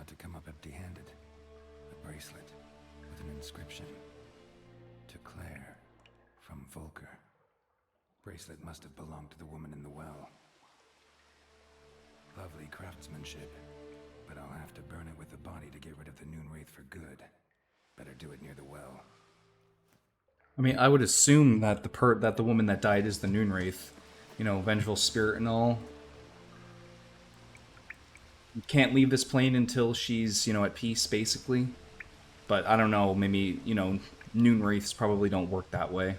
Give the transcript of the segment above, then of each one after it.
not to come up empty-handed. A bracelet with an inscription. To Claire, from Volker. Bracelet must have belonged to the woman in the well. Lovely craftsmanship, but I'll have to burn it with the body to get rid of the Noonwraith for good. Better do it near the well. I mean, I would assume that the woman that died is the Noonwraith. You know, vengeful spirit and all. You can't leave this plane until she's, you know, at peace, basically. But I don't know, maybe, you know, Noonwraiths probably don't work that way.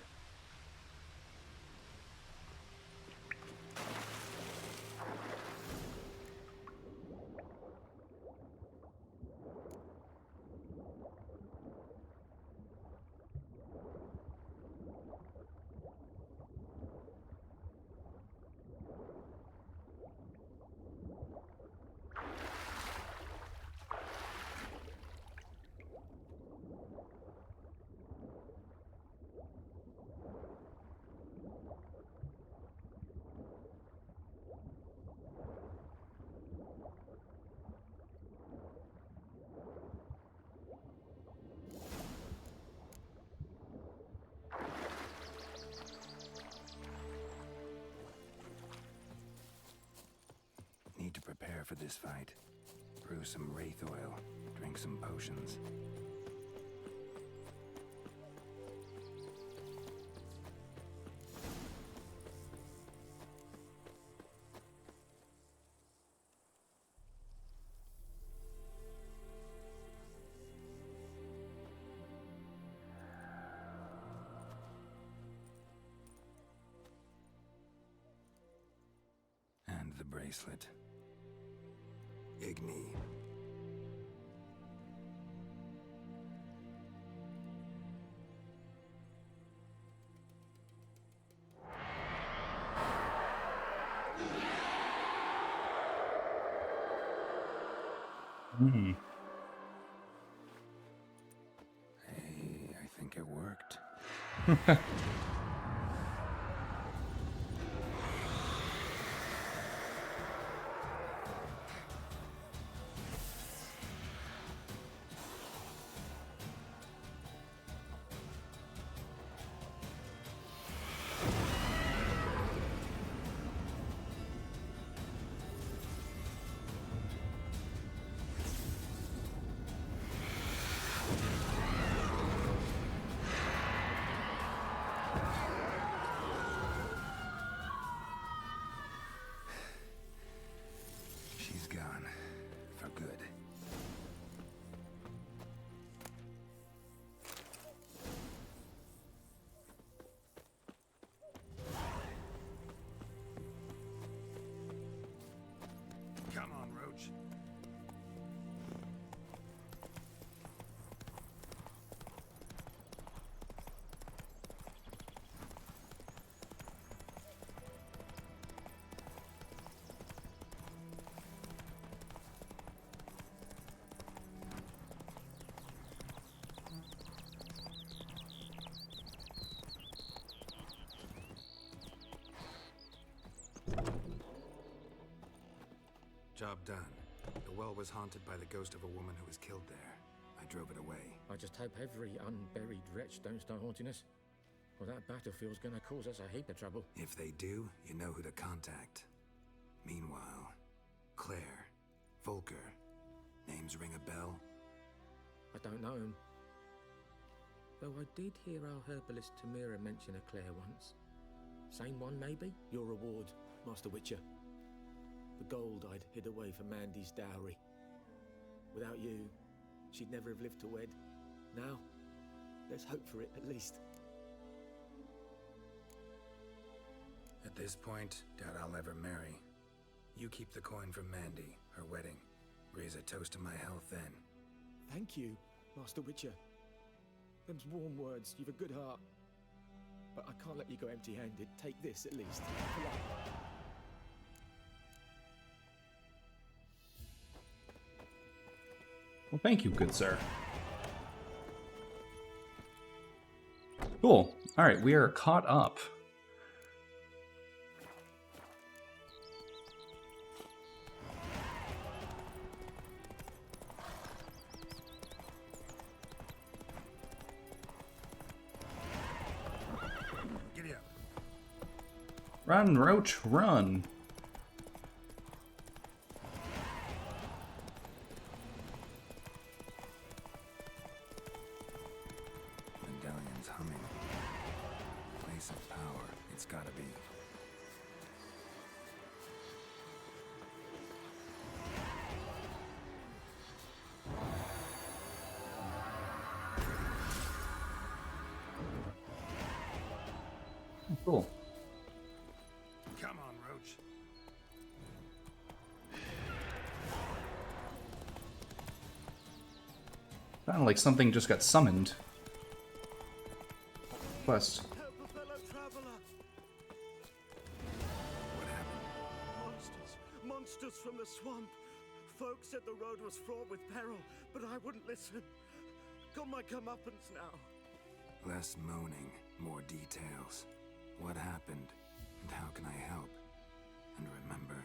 Need to prepare for this fight. Brew some wraith oil, drink some potions. And the bracelet. Igni. Hmm. Hey, I think it worked. She's gone. For good. Come on, Roach. Job done. The well was haunted by the ghost of a woman who was killed there. I drove it away. I just hope every unburied wretch don't start haunting us. Well, that battlefield's gonna cause us a heap of trouble. If they do, you know who to contact. Meanwhile, Claire, Volker, names ring a bell? I don't know him. Though I did hear our herbalist Tamira mention a Claire once. Same one, maybe? Your reward, Master Witcher. The gold I'd hid away for Mandy's dowry. Without you, she'd never have lived to wed. Now, let's hope for it at least. At this point, doubt I'll ever marry. You keep the coin from Mandy, her wedding. Raise a toast to my health then. Thank you, Master Witcher. Them's warm words, you've a good heart. But I can't let you go empty-handed. Take this, at least. Well, thank you, good sir. Cool. All right, we are caught up. Run, Roach, run. Medallion's humming. Place of power. It's gotta be. Cool. Come on, Roach. Sounded like something just got summoned. Quest. Help a fellow traveler! What happened? Monsters! Monsters from the swamp! Folk said the road was fraught with peril, but I wouldn't listen. Got my comeuppance now. Less moaning, more details. What happened, and how can I help? And remember,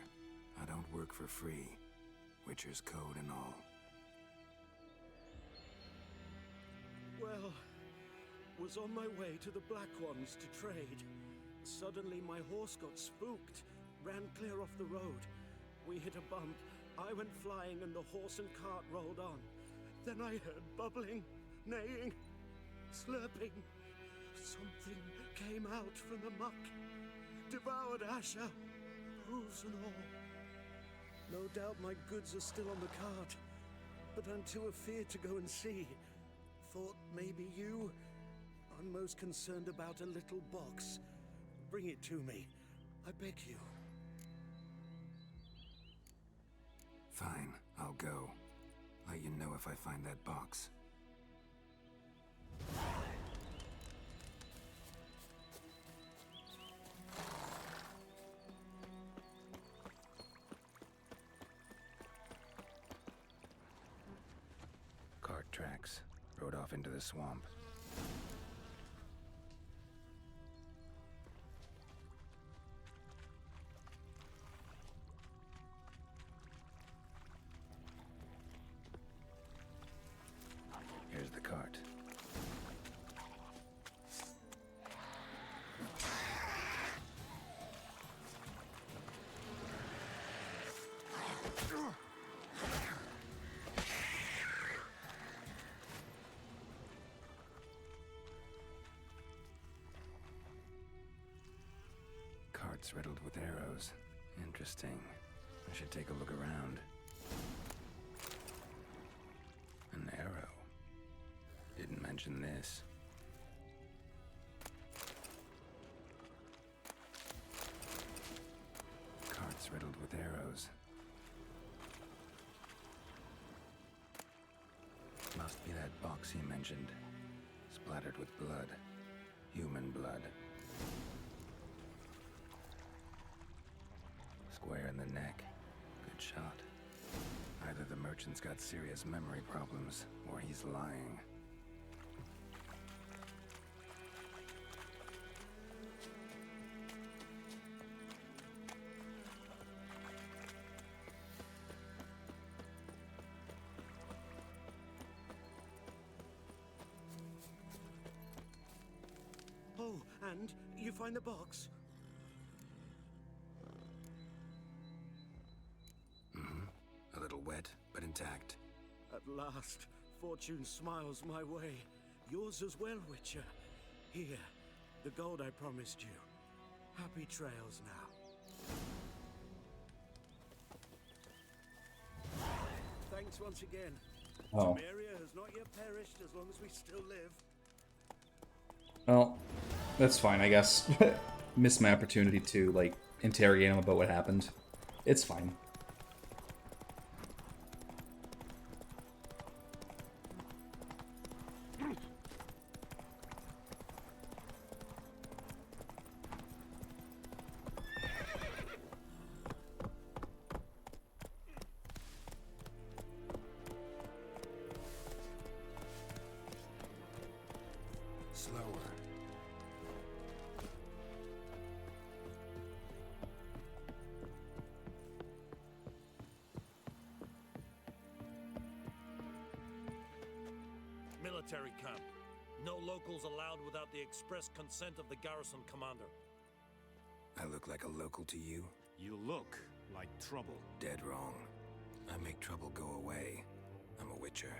I don't work for free. Witcher's code and all. Well, was on my way to the Black Ones to trade. Suddenly my horse got spooked, ran clear off the road. We hit a bump, I went flying and the horse and cart rolled on. Then I heard bubbling, neighing, slurping. Something came out from the muck, devoured Asher, hooves and all. No doubt my goods are still on the cart, but I'm too afeard to go and see. Thought maybe you. I'm most concerned about a little box. Bring it to me, I beg you. Fine, I'll go. Let you know if I find that box. Cart tracks. Rode off into the swamp. Here's the cart. Cart's riddled with arrows. Interesting. I should take a look around. An arrow. Didn't mention this. Cart's riddled with arrows. Must be that box he mentioned. Splattered with blood. Human blood. Square in the neck. Good shot. Either the merchant's got serious memory problems, or he's lying. Oh, and you find the box? A little wet, but intact. At last, fortune smiles my way. Yours as well, Witcher. Here, the gold I promised you. Happy trails now. Thanks once again. Oh. Temeria has not yet perished as long as we still live. Well, that's fine, I guess. Missed my opportunity to, like, interrogate him about what happened. It's fine. Slower. Military camp. No locals allowed without the express consent of the garrison commander. I look like a local to you? You look like trouble. Dead wrong. I make trouble go away. I'm a witcher.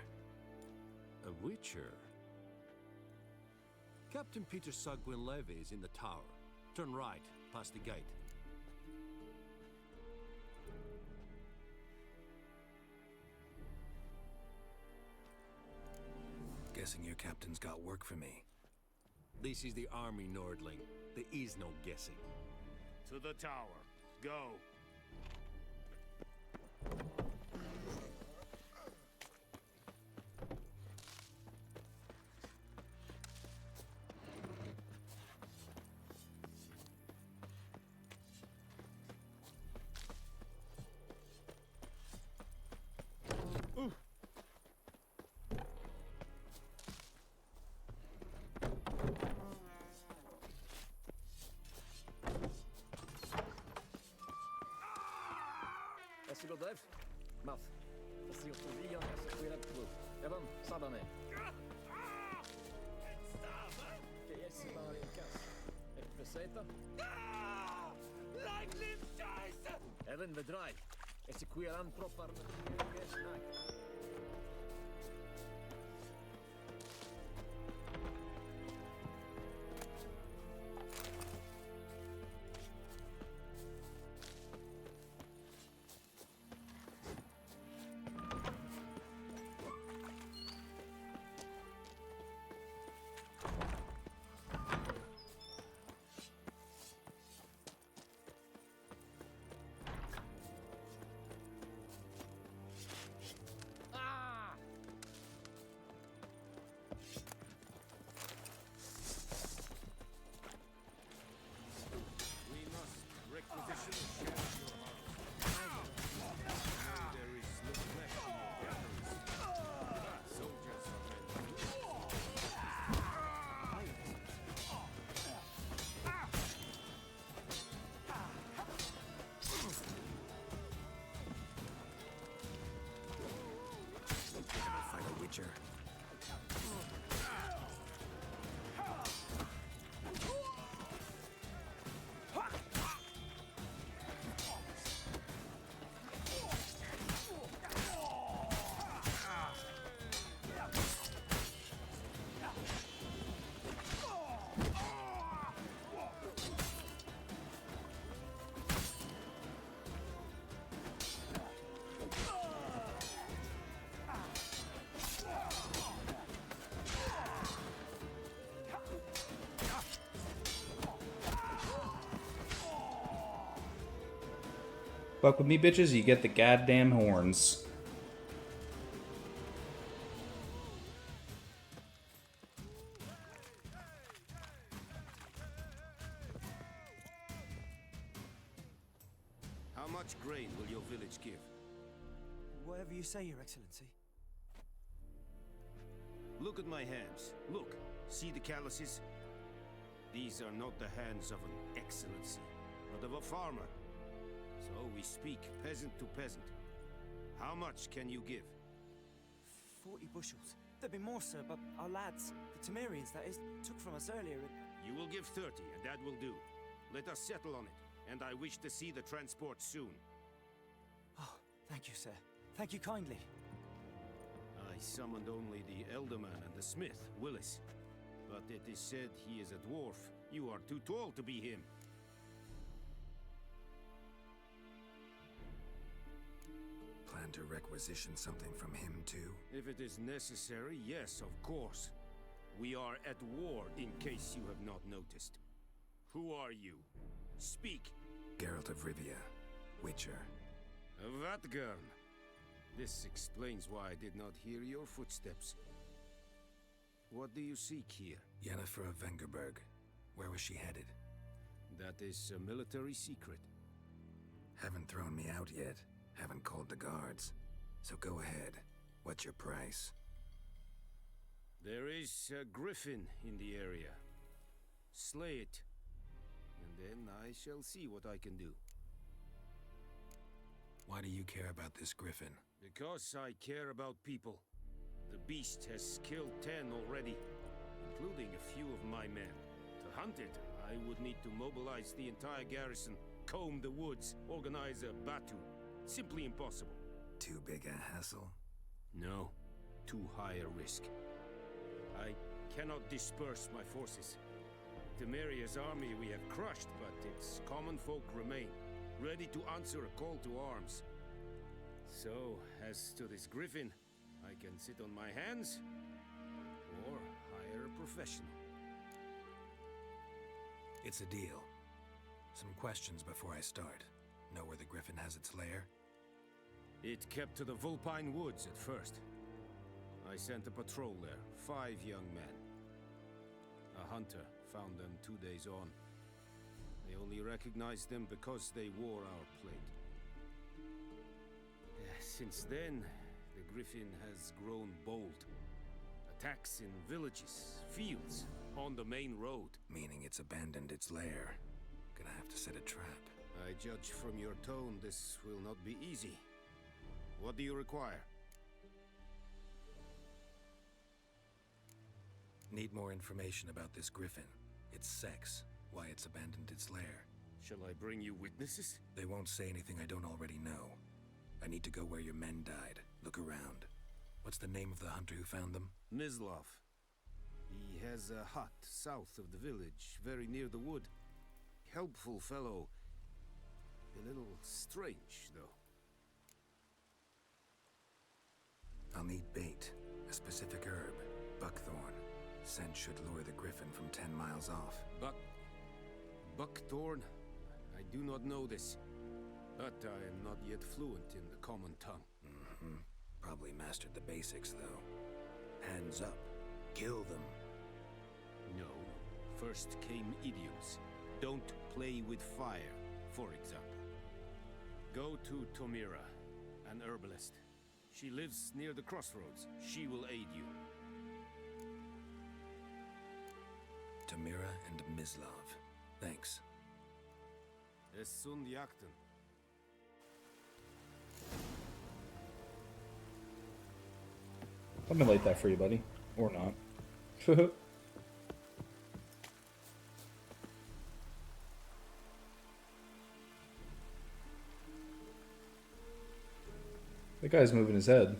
A witcher? Captain Peter Sugwin Levy is in the tower. Turn right, past the gate. Guessing your captain's got work for me. This is the army, Nordling. There is no guessing. To the tower. Go. Esse Godef? Math. Esse Otorion, esse Quiraplu. Evan, Sabane. Que esse Marin Kass. Et Peseta? Leibniz Scheiße! Evan Vedrai. Esse Quiran Propar. We must requisition a share of your army. There is little left in your batteries. Soldiers are ready. Ever fight a witcher? Fuck with me, bitches, you get the goddamn horns. How much grain will your village give? Whatever you say, Your Excellency. Look at my hands. Look. See the calluses? These are not the hands of an excellency, but of a farmer. So we speak peasant to peasant. How much can you give? 40 bushels. There'd be more, sir, but our lads, the Temerians, that is, took from us earlier and... You will give 30, and that will do. Let us settle on it, and I wish to see the transport soon. Oh, thank you, sir. Thank you kindly. I summoned only the Elderman and the smith, Willis. But it is said he is a dwarf. You are too tall to be him. Plan to requisition something from him, too? If it is necessary, yes, of course. We are at war, in case you have not noticed. Who are you? Speak. Geralt of Rivia, Witcher. Vatgern. This explains why I did not hear your footsteps. What do you seek here? Yennefer of Vengerberg. Where was she headed? That is a military secret. Haven't thrown me out yet. Haven't called the guards. So go ahead. What's your price? There is a griffin in the area. Slay it. And then I shall see what I can do. Why do you care about this griffin? Because I care about people. The beast has killed 10 already, including a few of my men. To hunt it, I would need to mobilize the entire garrison, comb the woods, organize a batu. Simply impossible. Too big a hassle? No, too high a risk. I cannot disperse my forces. Temeria's army we have crushed, but its common folk remain, ready to answer a call to arms. So, as to this griffin, I can sit on my hands, or hire a professional. It's a deal. Some questions before I start. Know where the griffin has its lair? It kept to the Vulpine Woods at first. I sent a patrol there, 5 young men. A hunter found them 2 days on. They only recognized them because they wore our plate. Since then, the griffin has grown bold. Attacks in villages, fields, on the main road. Meaning it's abandoned its lair. Gonna have to set a trap. I judge from your tone this will not be easy. What do you require? Need more information about this griffin. Its sex, why it's abandoned its lair. Shall I bring you witnesses? They won't say anything I don't already know. I need to go where your men died. Look around. What's the name of the hunter who found them? Mislav. He has a hut south of the village, very near the wood. Helpful fellow. A little strange, though. I'll need bait. A specific herb. Buckthorn. Scent should lure the griffin from 10 miles off. Buckthorn? I do not know this. But I am not yet fluent in the common tongue. Probably mastered the basics, though. Hands up. Kill them. No. First came idioms. Don't play with fire, for example. Go to Tomira, an herbalist. She lives near the crossroads. She will aid you. Tamira and Mislav. Thanks. Es sunt jakten. I'm gonna light that for you, buddy. Or not. The guy's moving his head.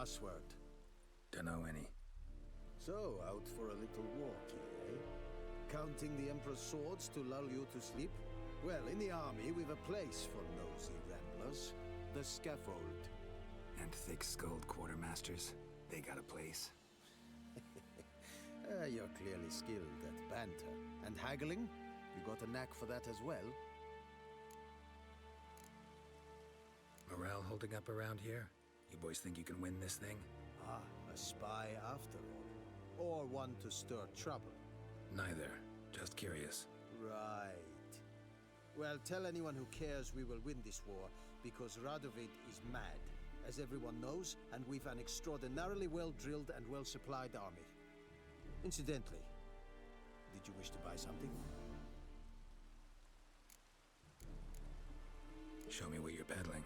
password? Dunno any. So, out for a little walk, eh? Counting the Emperor's swords to lull you to sleep? Well, in the army, we've a place for nosy ramblers. The scaffold. And thick-skulled quartermasters, they got a place. You're clearly skilled at banter. And haggling? You got a knack for that as well? Morale holding up around here? You boys think you can win this thing? Ah, a spy after all. Or one to stir trouble. Neither. Just curious. Right. Well, tell anyone who cares we will win this war, because Radovid is mad, as everyone knows, and we've an extraordinarily well-drilled and well-supplied army. Incidentally, did you wish to buy something? Show me what you're peddling.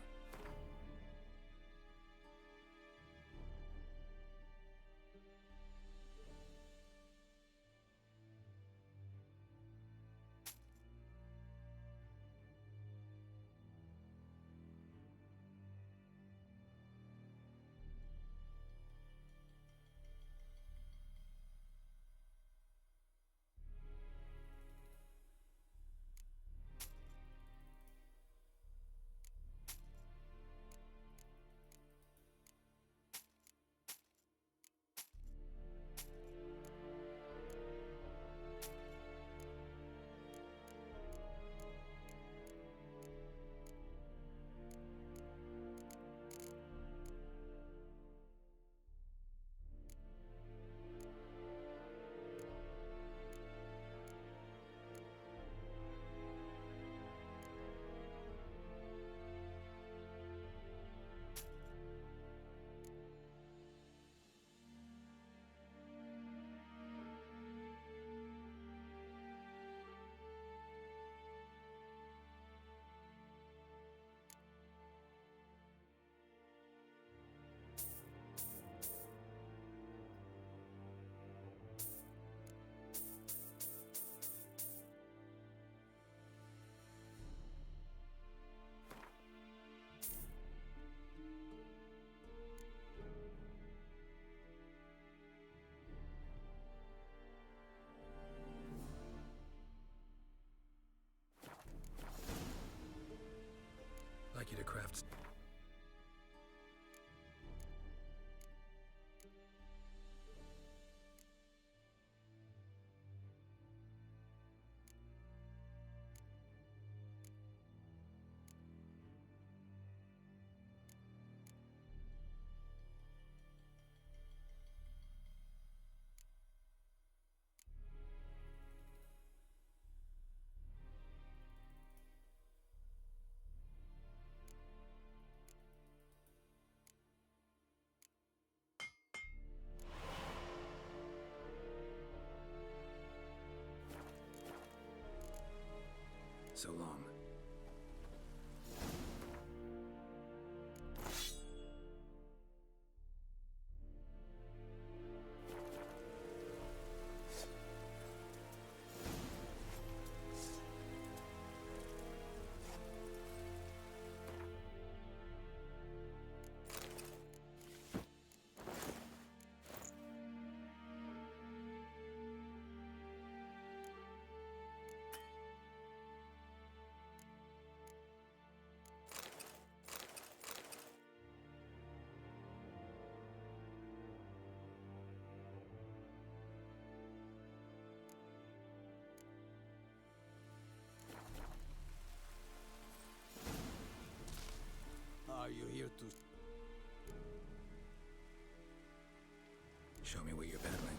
Like you to craft. So long. Are you here to... Show me what you're peddling.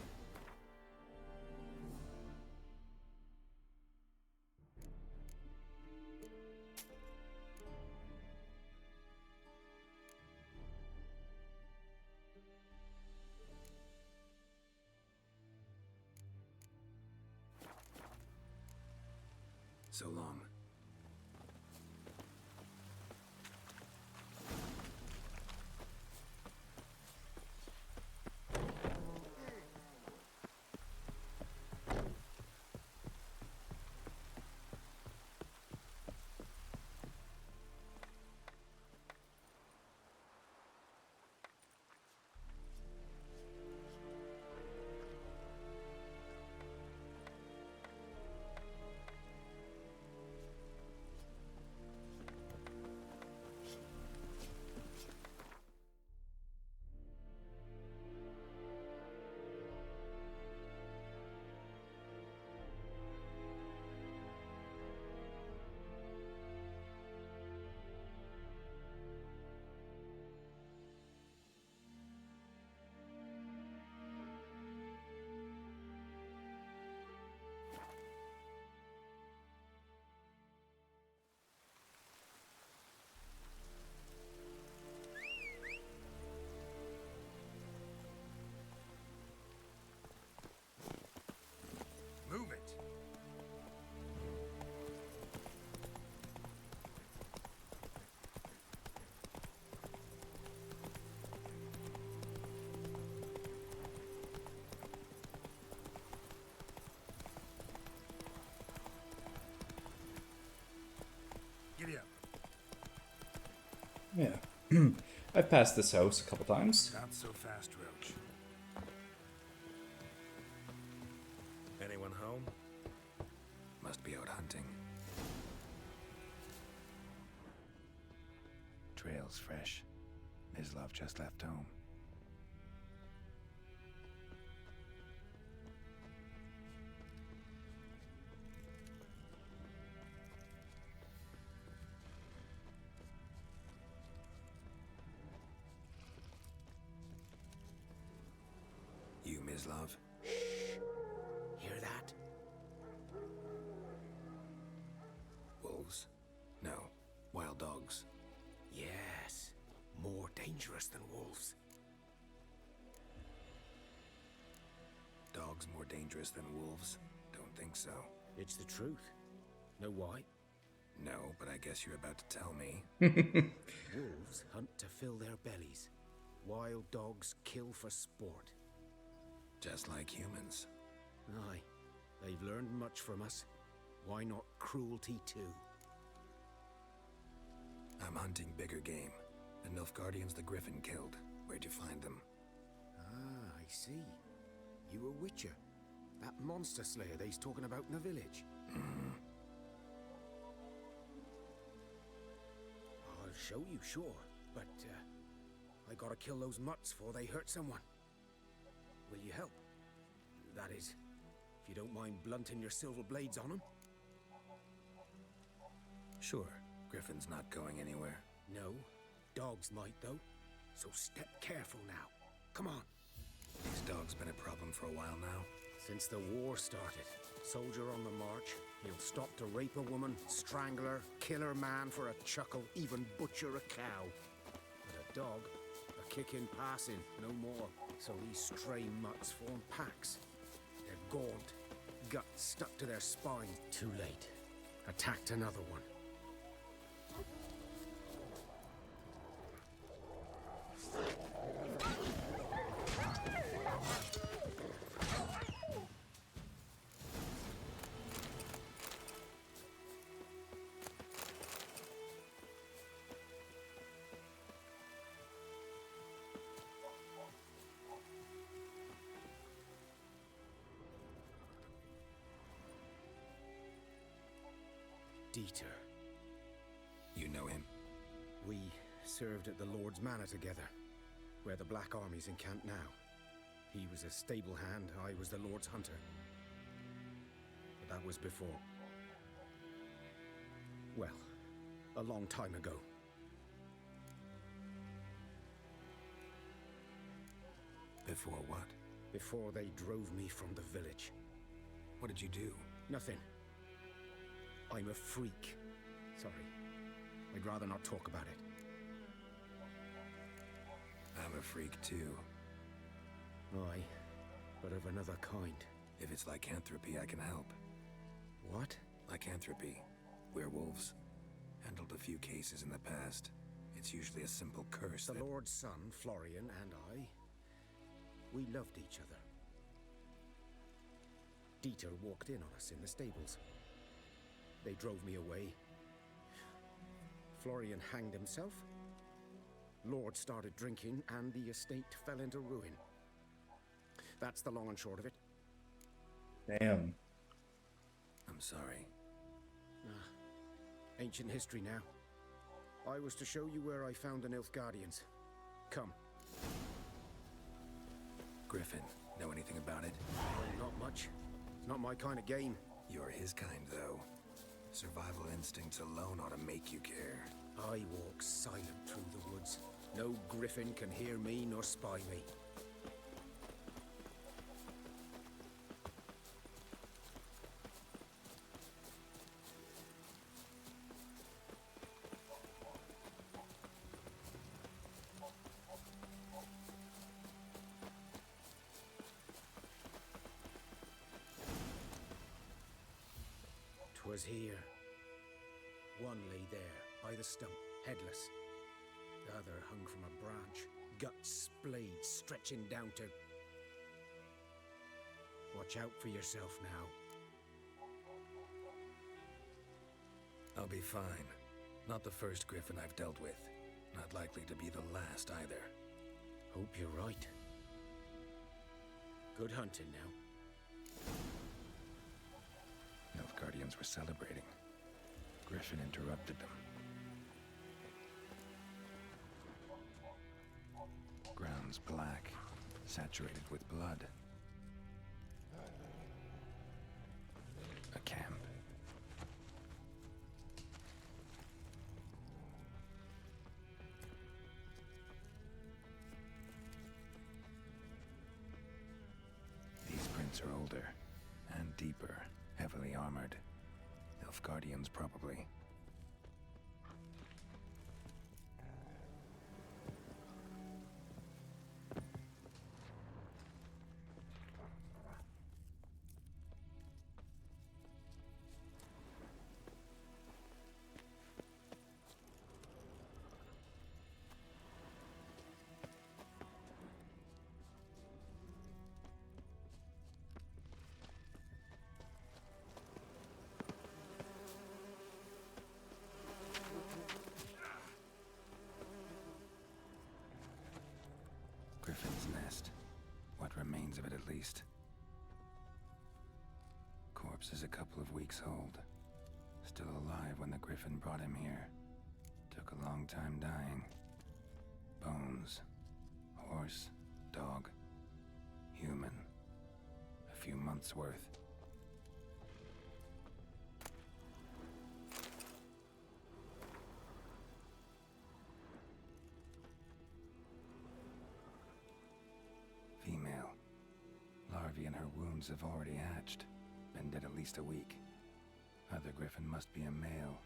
So long. Yeah. I've passed this house a couple times. Not so fast, Roach. Anyone home? Must be out hunting. Trail's fresh. Mislav just left home. You, Mislav? Hear that? Wolves? No. Wild dogs. Yes. More dangerous than wolves. Dogs more dangerous than wolves? Don't think so. It's the truth. Know why? No, but I guess you're about to tell me. Wolves hunt to fill their bellies. Wild dogs kill for sport. Just like humans. Aye. They've learned much from us. Why not cruelty too? I'm hunting bigger game. The Nilfgaardians the Griffin killed. Where'd you find them? Ah, I see. You a witcher. That monster slayer they's talking about in the village. I'll show you, sure. But, I gotta kill those mutts before they hurt someone. Will you help? That is, if you don't mind blunting your silver blades on them. Sure. Griffin's not going anywhere. No, dogs might though. So step careful now. Come on. These dogs been a problem for a while now. Since the war started, soldier on the march, he'll stop to rape a woman, strangle her, kill her man for a chuckle, even butcher a cow. But a dog, a kick in passing, no more. So these stray mutts form packs. They're gaunt, guts stuck to their spine. Too late. Attacked another one. Dieter. You know him? We served at the Lord's Manor together, where the Black Army's encamped now. He was a stable hand, I was the Lord's hunter. But that was before. Well, a long time ago. Before what? Before they drove me from the village. What did you do? Nothing. I'm a freak. Sorry. I'd rather not talk about it. I'm a freak too. Aye, but of another kind. If it's lycanthropy, I can help. What? Lycanthropy. Werewolves. Handled a few cases in the past. It's usually a simple curse The that... Lord's son, Florian, and I, we loved each other. Dieter walked in on us in the stables. They drove me away. Florian hanged himself. Lord started drinking, and the estate fell into ruin. That's the long and short of it. Damn. I'm sorry. Ancient history now. I was to show you where I found the Nilfgaardians. Come. Griffin, know anything about it? Not much. It's not my kind of game. You're his kind, though. Survival instincts alone ought to make you care. I walk silent through the woods. No griffin can hear me nor spy me. Was here. One lay there, by the stump, headless. The other hung from a branch, guts splayed, stretching down to... Watch out for yourself now. I'll be fine. Not the first Griffin I've dealt with. Not likely to be the last either. Hope you're right. Good hunting now. Nilfgaardians were celebrating. Griffin interrupted them. Grounds black, saturated with blood. A camp. These prints are older and deeper, heavily armored. Nilfgaardians, probably. Griffin's nest. What remains of it, at least. Corpse is a couple of weeks old. Still alive when the Griffin brought him here. Took a long time dying. Bones. Horse. Dog. Human. A few months' worth. Female. Larvae in her wounds have already hatched. Been dead at least a week. Other Griffin must be a male.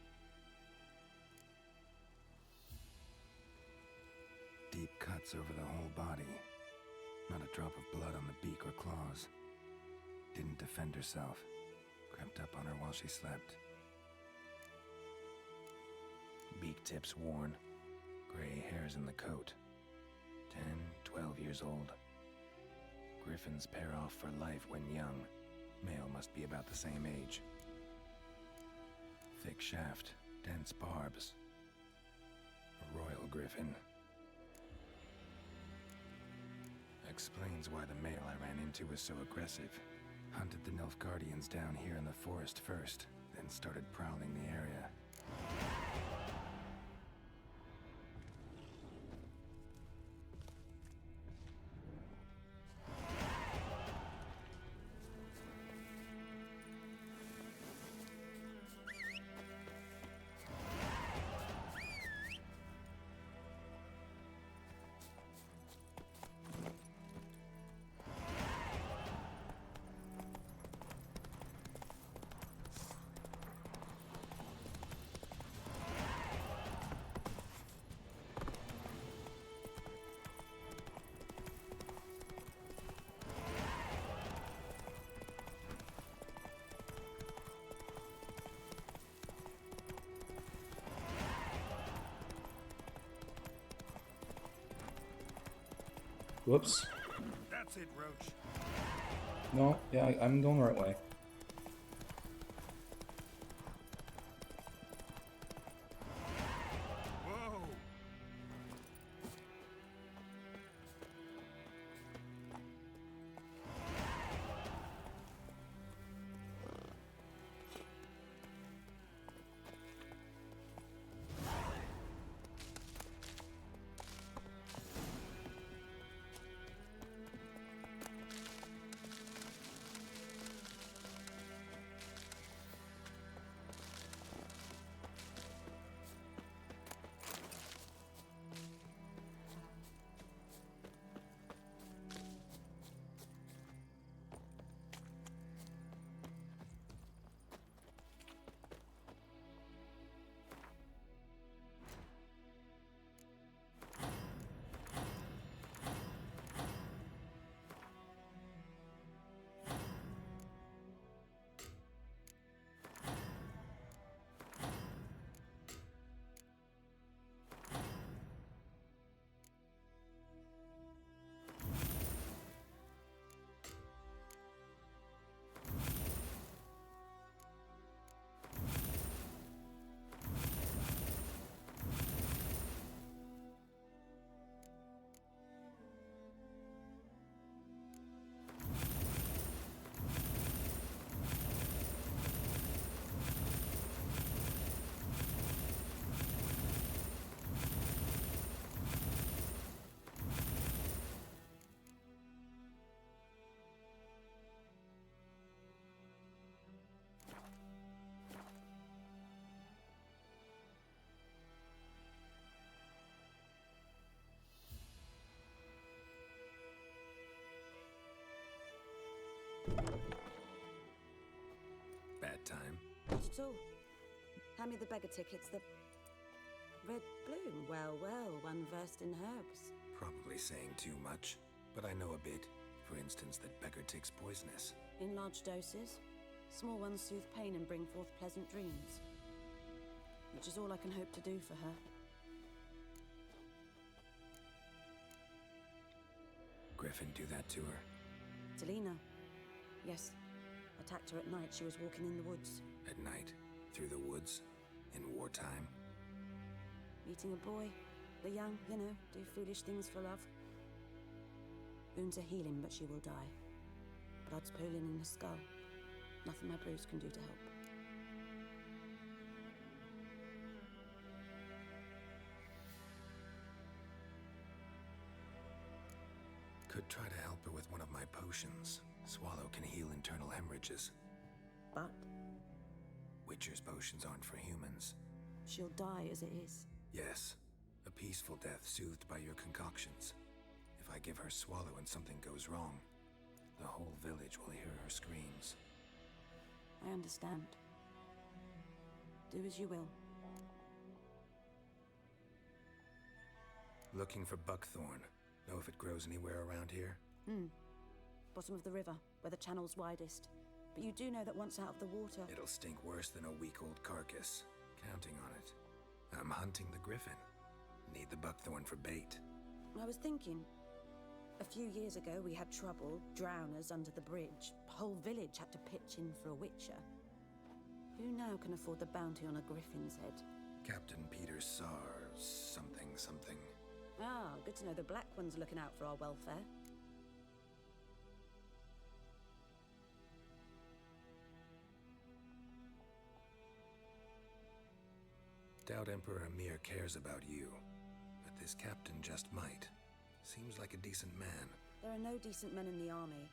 Deep cuts over the whole body. Not a drop of blood on the beak or claws. Didn't defend herself. Crept up on her while she slept. Beak tips worn. Gray hairs in the coat. 10, 12 years old. Griffins pair off for life when young. Male must be about the same age. Thick shaft, dense barbs. A royal griffin. Explains why the male I ran into was so aggressive. Hunted the Nilfgaardians down here in the forest first, then started prowling the area. Whoops. That's it, Roach. No, yeah, I'm going the right way. Whoa! time. Not at all. Hand me the beggar tickets, the red bloom. Well, one versed in herbs. Probably saying too much, but I know a bit. For instance, that beggar tick's poisonous. In large doses. Small ones soothe pain and bring forth pleasant dreams. Which is all I can hope to do for her. Griffin do that to her? Delina. Yes. Attacked her at night. She was walking in the woods. At night? Through the woods? In wartime? Meeting a boy. The young, you know, do foolish things for love. Wounds are healing, but she will die. Blood's pooling in her skull. Nothing my bruise can do to help. Could try to help her with one of my potions. Swallow can heal internal hemorrhages. But Witcher's potions aren't for humans. she'll die as it is. Yes. A peaceful death soothed by your concoctions. If I give her Swallow and something goes wrong, the whole village will hear her screams. I understand. Do as you will. Looking for buckthorn. Know if it grows anywhere around here? Bottom of the river, where the channel's widest. But you do know that once out of the water... It'll stink worse than a week-old carcass. Counting on it. I'm hunting the griffin. Need the buckthorn for bait. I was thinking... A few years ago, we had trouble, drowners under the bridge. The whole village had to pitch in for a witcher. Who now can afford the bounty on a griffin's head? Captain Peter Sar... something. Ah, good to know the Black One's looking out for our welfare. Doubt Emperor Emir cares about you. But this captain just might. Seems like a decent man. There are no decent men in the army.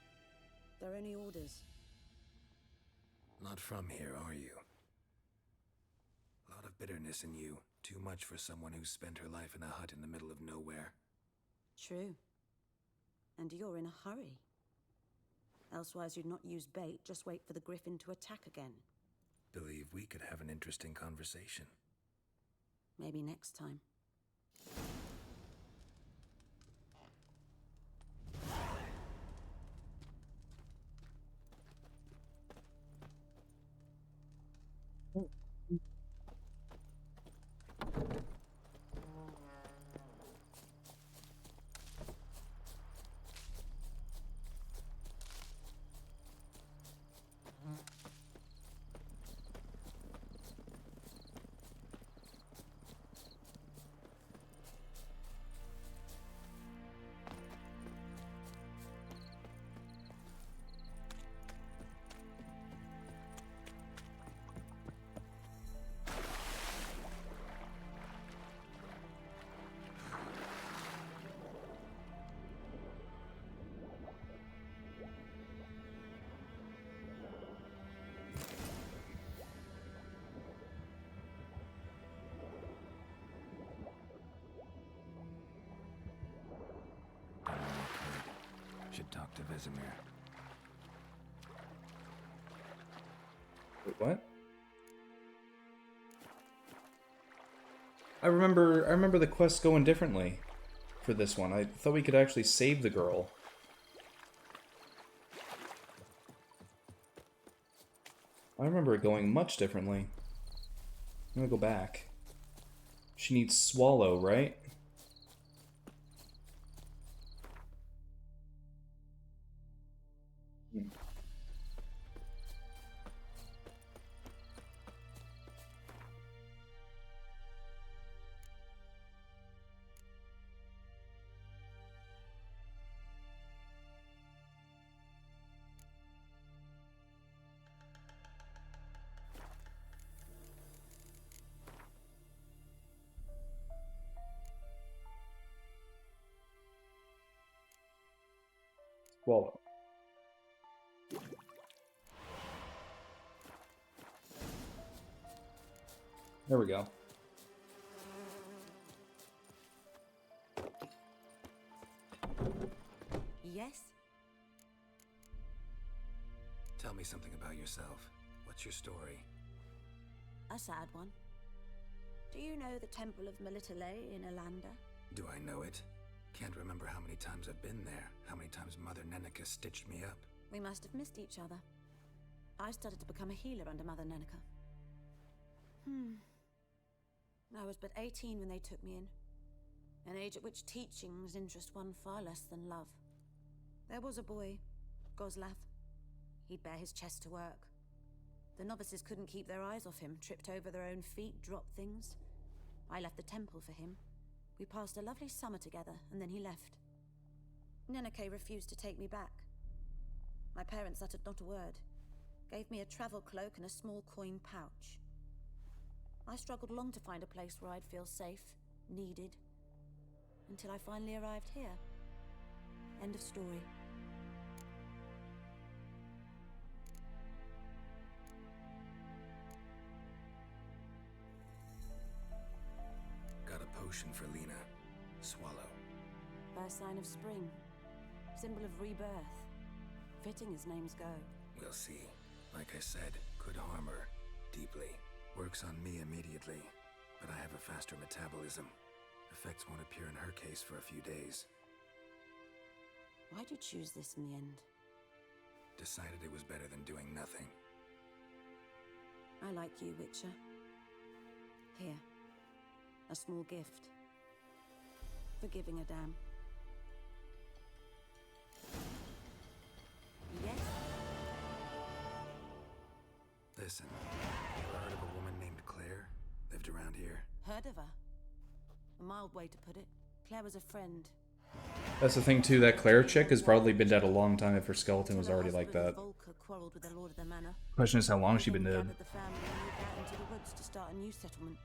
They're only orders. Not from here, are you? Lot of bitterness in you. Too much for someone who's spent her life in a hut in the middle of nowhere. True. And you're in a hurry. Elsewise you'd not use bait, just wait for the griffin to attack again. Believe we could have an interesting conversation. Maybe next time. Should talk to Vesemir. Wait, what? I remember the quest going differently for this one. I thought we could actually save the girl. I remember it going much differently. I'm gonna go back. She needs Swallow, right? Swallow. There we go. Yes? Tell me something about yourself. What's your story? A sad one. Do you know the Temple of Melitele in Alanda? Do I know it? Can't remember how many times I've been there, how many times Mother Nenica stitched me up. We must have missed each other. I started to become a healer under Mother Nenica. I was but 18 when they took me in. An age at which teachings interest one far less than love. There was a boy, Goslav. He'd bare his chest to work. The novices couldn't keep their eyes off him, tripped over their own feet, dropped things. I left the temple for him. We passed a lovely summer together, and then he left. Nenike refused to take me back. My parents uttered not a word, gave me a travel cloak and a small coin pouch. I struggled long to find a place where I'd feel safe, needed, until I finally arrived here. End of story. Got a potion for Lena. Swallow. First sign of spring. Symbol of rebirth. Fitting as names go. We'll see. Like I said, could harm her. Deeply. Works on me immediately. But I have a faster metabolism. Effects won't appear in her case for a few days. Why'd you choose this in the end? Decided it was better than doing nothing. I like you, Witcher. Here. A small gift. For giving a damn. Yes? Listen, ever heard of a woman named Claire? Lived around here? Heard of her? A mild way to put it. Claire was a friend. That's the thing too, that Claire chick has probably been dead a long time if her skeleton was already like that. Volker quarreled with the lord of the manor. Question is how long she been dead. Gathered the family and moved out into the woods to start a new settlement.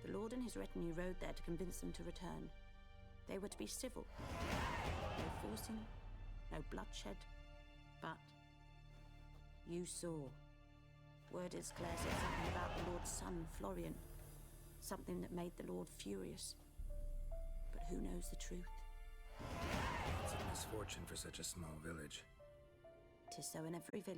The lord and his retinue rode there to convince them to return. They were to be civil. No forcing, no bloodshed. But you saw. Word is Claire said something about the lord's son, Florian. Something that made the lord furious. But who knows the truth? It's a misfortune for such a small village. 'Tis so in every village.